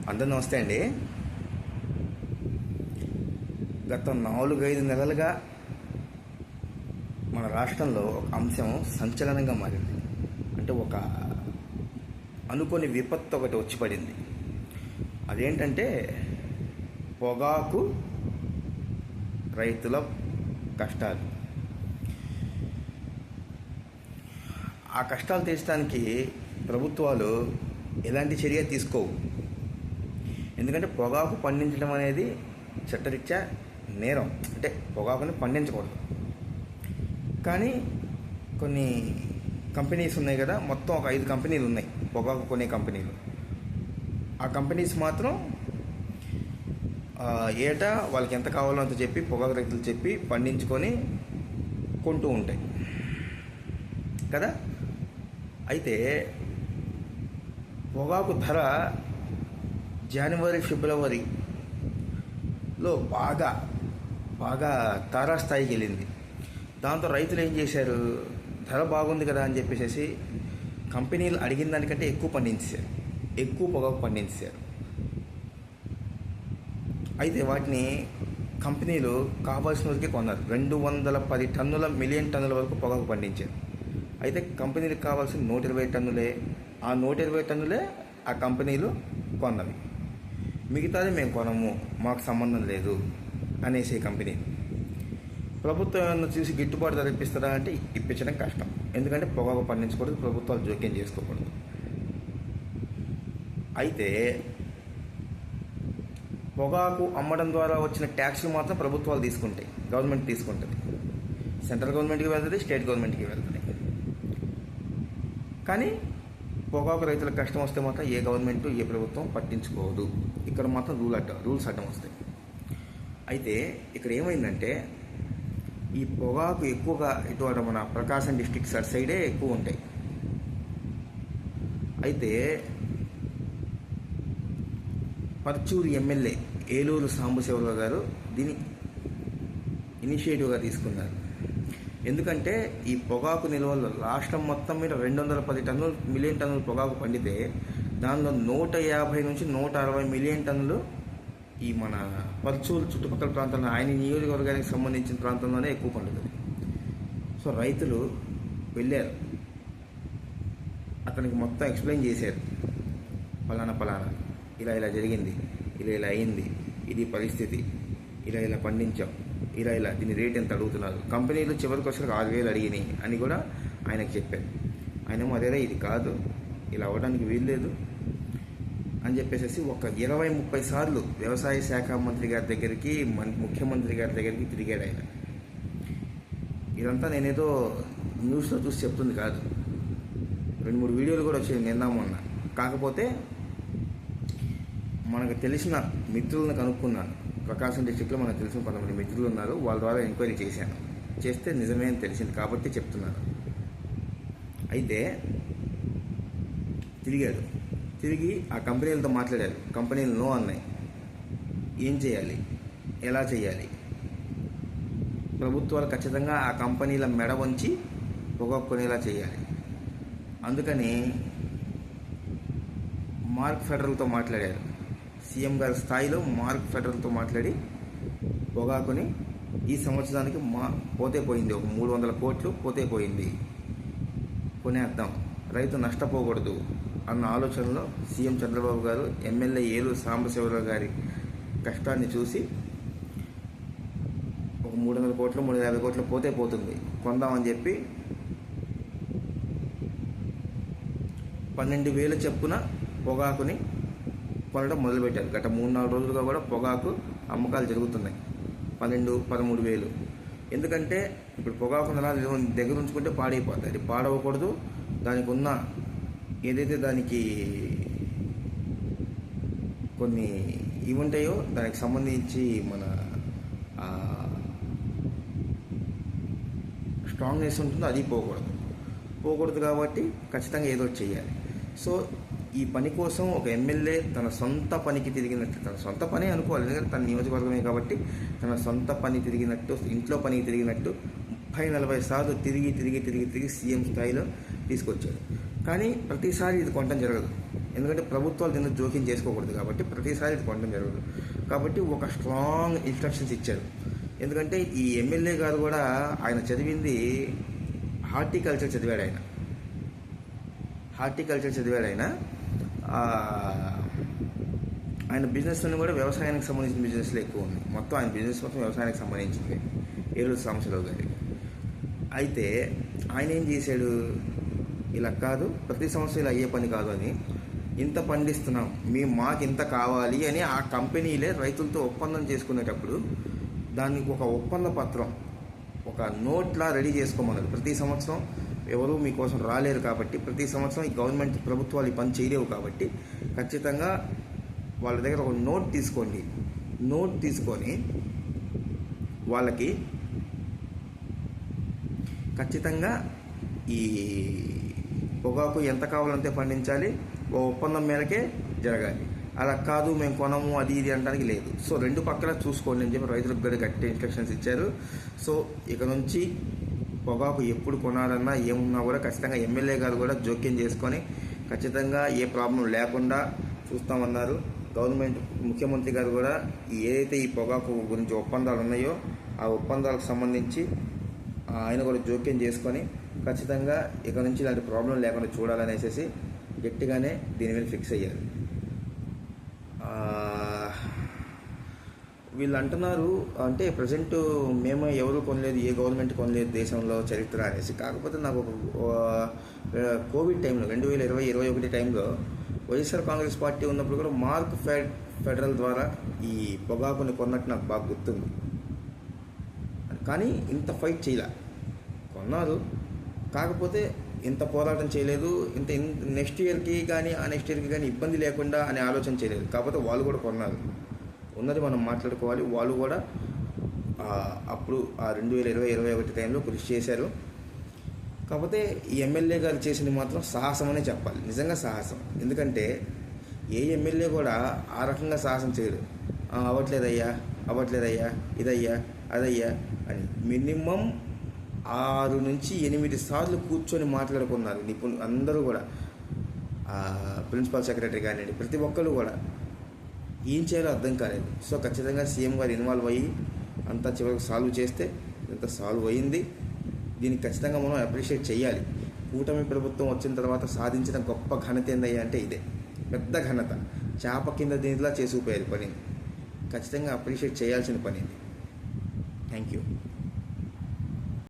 అందరూ నమస్తే అండి. గత 4-5 నెలలుగా మన రాష్ట్రంలో ఒక అంశం సంచలనంగా మారింది. అంటే ఒక అనుకోని విపత్తు ఒకటి వచ్చి పడింది. అదేంటంటే పొగాకు రైతుల కష్టాలు. ఆ కష్టాలు తీర్చడానికి ప్రభుత్వాలు ఎలాంటి చర్య తీసుకోవు. ఎందుకంటే పొగాకు పండించడం అనేది చట్టరీత్యా నేరం. అంటే పొగాకుని పండించకూడదు. కానీ కొన్ని కంపెనీస్ ఉన్నాయి కదా, మొత్తం ఒక 5 కంపెనీలు ఉన్నాయి పొగాకు కొనే కంపెనీలు. ఆ కంపెనీస్ మాత్రం ఏటా వాళ్ళకి ఎంత కావాలో అంత చెప్పి పొగాకు రైతులు చెప్పి పండించుకొని కొంటూ ఉంటాయి కదా. అయితే పొగాకు ధర జనవరి ఫిబ్రవరిలో బాగా తారాస్థాయికి వెళ్ళింది. దాంతో రైతులు ఏం చేశారు, ధర బాగుంది కదా అని చెప్పేసి కంపెనీలు అడిగిన దానికంటే ఎక్కువ పొగాకు పండించారు. అయితే వాటిని కంపెనీలు కావాల్సిన వరకే కొన్నారు. 210 టన్నుల మిలియన్ టన్నుల వరకు పొగాకు పండించారు. అయితే కంపెనీలకు కావాల్సిన 120 టన్నులే. ఆ 120 టన్నులే ఆ కంపెనీలు కొన్నవి. మిగతాది మేము కొనము, మాకు సంబంధం లేదు అనేసి కంపెనీ. ప్రభుత్వం ఏమన్నా చూసి గిట్టుబాటు ధర ఇప్పిస్తుందా అంటే ఇప్పించడం కష్టం. ఎందుకంటే పొగాకు పండించకూడదు, ప్రభుత్వాలు జోక్యం చేసుకోకూడదు. అయితే పొగాకు అమ్మడం ద్వారా వచ్చిన ట్యాక్స్లు మాత్రం ప్రభుత్వాలు తీసుకుంటాయి, గవర్నమెంట్ తీసుకుంటుంది. సెంట్రల్ గవర్నమెంట్కి వెళ్తుంది, స్టేట్ గవర్నమెంట్కి వెళ్తుంది. కానీ పొగాకు రైతులకు కష్టం వస్తే మాత్రం ఏ గవర్నమెంట్ ఏ ప్రభుత్వం పట్టించుకోదు. ఇక్కడ మాత్రం రూల్స్ అడ్డం వస్తాయి. అయితే ఇక్కడ ఏమైందంటే ఈ పొగాకు ఎక్కువగా ఇటు మన ప్రకాశం డిస్ట్రిక్ట్ సైడే ఎక్కువ ఉంటాయి. అయితే పర్చూరు ఎమ్మెల్యే ఏలూరు సాంబశివరావు గారు దీన్ని ఇనిషియేటివ్గా తీసుకున్నారు. ఎందుకంటే ఈ పొగాకు నిల్వలు రాష్ట్రం మొత్తం మీద 210 మిలియన్ టన్నులు పొగాకు పండితే దానిలో 150 నుంచి 160 మిలియన్ టన్నులు ఈ మన పర్చూరు చుట్టుపక్కల ప్రాంతంలో, ఆయన నియోజకవర్గానికి సంబంధించిన ప్రాంతంలోనే ఎక్కువ పండుతుంది. సో రైతులు వెళ్ళారు, అతనికి మొత్తం ఎక్స్ప్లెయిన్ చేశారు. పలానా ఇలా జరిగింది, ఇలా అయింది, ఇది పరిస్థితి, ఇలా పండించాం, ఇలా దీని రేట్ ఎంత అడుగుతున్నారు. కంపెనీలు చివరికి వచ్చి 6,000 అడిగినాయి అని కూడా ఆయనకు చెప్పారు. ఆయనేమో అదేరా ఇది కాదు, ఇలా అవ్వడానికి వీల్లేదు అని చెప్పేసి ఒక 20-30 సార్లు వ్యవసాయ శాఖ మంత్రి గారి దగ్గరికి, ముఖ్యమంత్రి గారి దగ్గరికి తిరిగాడు ఆయన. ఇదంతా నేనేదో న్యూస్లో చూసి చెప్తుంది కాదు, 2-3 వీడియోలు కూడా వచ్చాయి నిన్న మొన్న. కాకపోతే మనకు తెలిసిన మిత్రులను కనుక్కున్నాను. ప్రకాశం డిస్ట్రిక్ట్లో మనకు తెలిసిన కొంతమంది మిత్రులు ఉన్నారు, వాళ్ళ ద్వారా ఎంక్వైరీ చేస్తే నిజమే అని తెలిసింది కాబట్టి చెప్తున్నాను. అయితే తిరిగి ఆ కంపెనీలతో మాట్లాడారు. కంపెనీలు నో అన్నాయి. ఏం చేయాలి, ఎలా చేయాలి? ప్రభుత్వాలు ఖచ్చితంగా ఆ కంపెనీల మెడ వంచి పొగాకు కొనేలా చేయాలి. అందుకని మార్క్ ఫెడరల్తో మాట్లాడారు. సీఎం గారి స్థాయిలో మార్క్ ఫెడరల్తో మాట్లాడి పొగాకుని ఈ సంవత్సరానికి పోయింది, ఒక 300 కోట్లు పోయింది, కొనేద్దాం, రైతు నష్టపోకూడదు అన్న ఆలోచనలో సీఎం చంద్రబాబు గారు ఎమ్మెల్యే ఏలూరు సాంబశివరావు గారి కష్టాన్ని చూసి ఒక 300 కోట్లు 350 కోట్లు పోతుంది, కొందామని చెప్పి 12,000 చొప్పున పొగాకుని కొనడం మొదలుపెట్టారు. గత 3-4 రోజులుగా కూడా పొగాకు అమ్మకాలు జరుగుతున్నాయి. 12-13,000. ఎందుకంటే ఇప్పుడు పొగాకు దగ్గర ఉంచుకుంటే పాడైపోతుంది. అది పాడవకూడదు. దానికి ఉన్న ఏదైతే దానికి కొన్ని ఇవి ఉంటాయో దానికి సంబంధించి మన స్ట్రాంగ్నెస్ ఉంటుందో అది పోకూడదు కాబట్టి ఖచ్చితంగా ఏదో చేయాలి. సో ఈ పని కోసం ఒక ఎమ్మెల్యే తన సొంత పనికి తిరిగినట్టు, తన సొంత పని అనుకోవాలి, ఎందుకంటే తన నియోజకవర్గమే కాబట్టి తన సొంత పని తిరిగినట్టు, ఇంట్లో పనికి తిరిగినట్టు 30-40 సార్లు తిరిగి సీఎం స్థాయిలో తీసుకొచ్చాడు. కానీ ప్రతిసారి ఇది కొనడం జరగదు. ఎందుకంటే ప్రభుత్వాలు దీన్ని జోక్యం చేసుకోకూడదు కాబట్టి ప్రతిసారి ఇది కొనడం జరగదు. కాబట్టి ఒక స్ట్రాంగ్ ఇన్స్ట్రక్షన్స్ ఇచ్చారు. ఎందుకంటే ఈ ఎమ్మెల్యే గారు కూడా ఆయన చదివింది హార్టికల్చర్ చదివాడు. ఆయన బిజినెస్ కూడా వ్యవసాయానికి సంబంధించిన బిజినెస్లు ఎక్కువ ఉంది. మొత్తం ఆయన బిజినెస్ మొత్తం వ్యవసాయానికి సంబంధించింది, ఏలూరు సాంబశివరావు గారికి. అయితే ఆయన ఏం చేశాడు, ఇలా కాదు, ప్రతి సంవత్సరం ఇలా అయ్యే పని కాదు అని, ఇంత పండిస్తున్నాం, మాకు ఇంత కావాలి అని ఆ కంపెనీలే రైతులతో ఒప్పందం చేసుకునేటప్పుడు దానికి ఒక ఒప్పంద పత్రం, ఒక నోట్లా రెడీ చేసుకోమన్నారు. ప్రతి సంవత్సరం ఎవరు మీకోసం రాలేరు కాబట్టి, ప్రతి సంవత్సరం ఈ గవర్నమెంట్ ప్రభుత్వాలు ఈ పని చేయలేవు కాబట్టి ఖచ్చితంగా వాళ్ళ దగ్గర ఒక నోట్ తీసుకోండి. నోట్ తీసుకొని వాళ్ళకి ఖచ్చితంగా ఈ పొగాకు ఎంత కావాలంతే పండించాలి, ఓ ఒప్పందం మేరకే జరగాలి. అలా కాదు మేము కొనము అది ఇది అనడానికి లేదు. సో రెండు పక్కల చూసుకోండి అని చెప్పి రైతులకు కూడా గట్టి ఇన్స్ట్రక్షన్స్ ఇచ్చారు. సో ఇక నుంచి పొగాకు ఎప్పుడు కొనాలన్నా ఏమున్నా కూడా ఖచ్చితంగా ఎమ్మెల్యే గారు కూడా జోక్యం చేసుకొని ఖచ్చితంగా ఏ ప్రాబ్లం లేకుండా చూస్తామన్నారు. గవర్నమెంట్ ముఖ్యమంత్రి గారు కూడా ఏదైతే ఈ పొగాకు గురించి ఒప్పందాలు ఉన్నాయో ఆ ఒప్పందాలకు సంబంధించి ఆయన కూడా జోక్యం చేసుకొని ఖచ్చితంగా ఇక నుంచి ఇలాంటి ప్రాబ్లం లేకుండా చూడాలనేసి గట్టిగానే దీని మీద ఫిక్స్ అయ్యారు. వీళ్ళు అంటున్నారు అంటే ప్రజెంట్ మేము ఎవరు కొనలేదు, ఏ గవర్నమెంట్ కొనలేదు దేశంలో చరిత్ర అనేసి. కాకపోతే నాకు కోవిడ్ టైంలో 2020-21 టైంలో వైఎస్ఆర్ కాంగ్రెస్ పార్టీ ఉన్నప్పుడు కూడా మార్క్ ఫెడరల్ ద్వారా ఈ పొగాకుని కొన్నట్టు నాకు బాగా గుర్తుంది. కానీ ఇంత ఫైట్ చేయలే, కొన్నారు. కాకపోతే ఇంత పోరాటం చేయలేదు, ఇంత నెక్స్ట్ ఇయర్కి కానీ ఆ నెక్స్ట్ ఇయర్కి కానీ ఇబ్బంది లేకుండా అనే ఆలోచన చేయలేదు. కాకపోతే వాళ్ళు కూడా కొన్నారు. ఉన్నది మనం మాట్లాడుకోవాలి. వాళ్ళు కూడా అప్పుడు ఆ 2020-21 టైంలో కృషి చేశారు. కాకపోతే ఈ ఎమ్మెల్యే గారు చేసింది మాత్రం సాహసం అనే చెప్పాలి, నిజంగా సాహసం. ఎందుకంటే ఏ ఎమ్మెల్యే కూడా ఆ రకంగా సాహసం చేయడు. అవ్వట్లేదయ్యా ఇదయ్యా అదయ్యా అని మినిమం 6 నుంచి 8 సార్లు కూర్చొని మాట్లాడుకున్నారు నిపుణులు అందరూ కూడా. ప్రిన్సిపల్ సెక్రటరీ కానివ్వండి, ప్రతి ఒక్కరు కూడా ఏం చేయాలో అర్థం కాలేదు. సో ఖచ్చితంగా సీఎం గారు ఇన్వాల్వ్ అయ్యి అంతా చివరికి సాల్వ్ చేస్తే ఇంత సాల్వ్ అయ్యింది. దీనికి ఖచ్చితంగా మనం అప్రిషియేట్ చేయాలి. కూటమి ప్రభుత్వం వచ్చిన తర్వాత సాధించిన గొప్ప ఘనత ఏందయ్యా అంటే ఇదే, పెద్ద ఘనత. చేప కింద దీనిలా చేసుకుపోయేది పనిని, ఖచ్చితంగా అప్రిషియేట్ చేయాల్సిన పని. Thank you.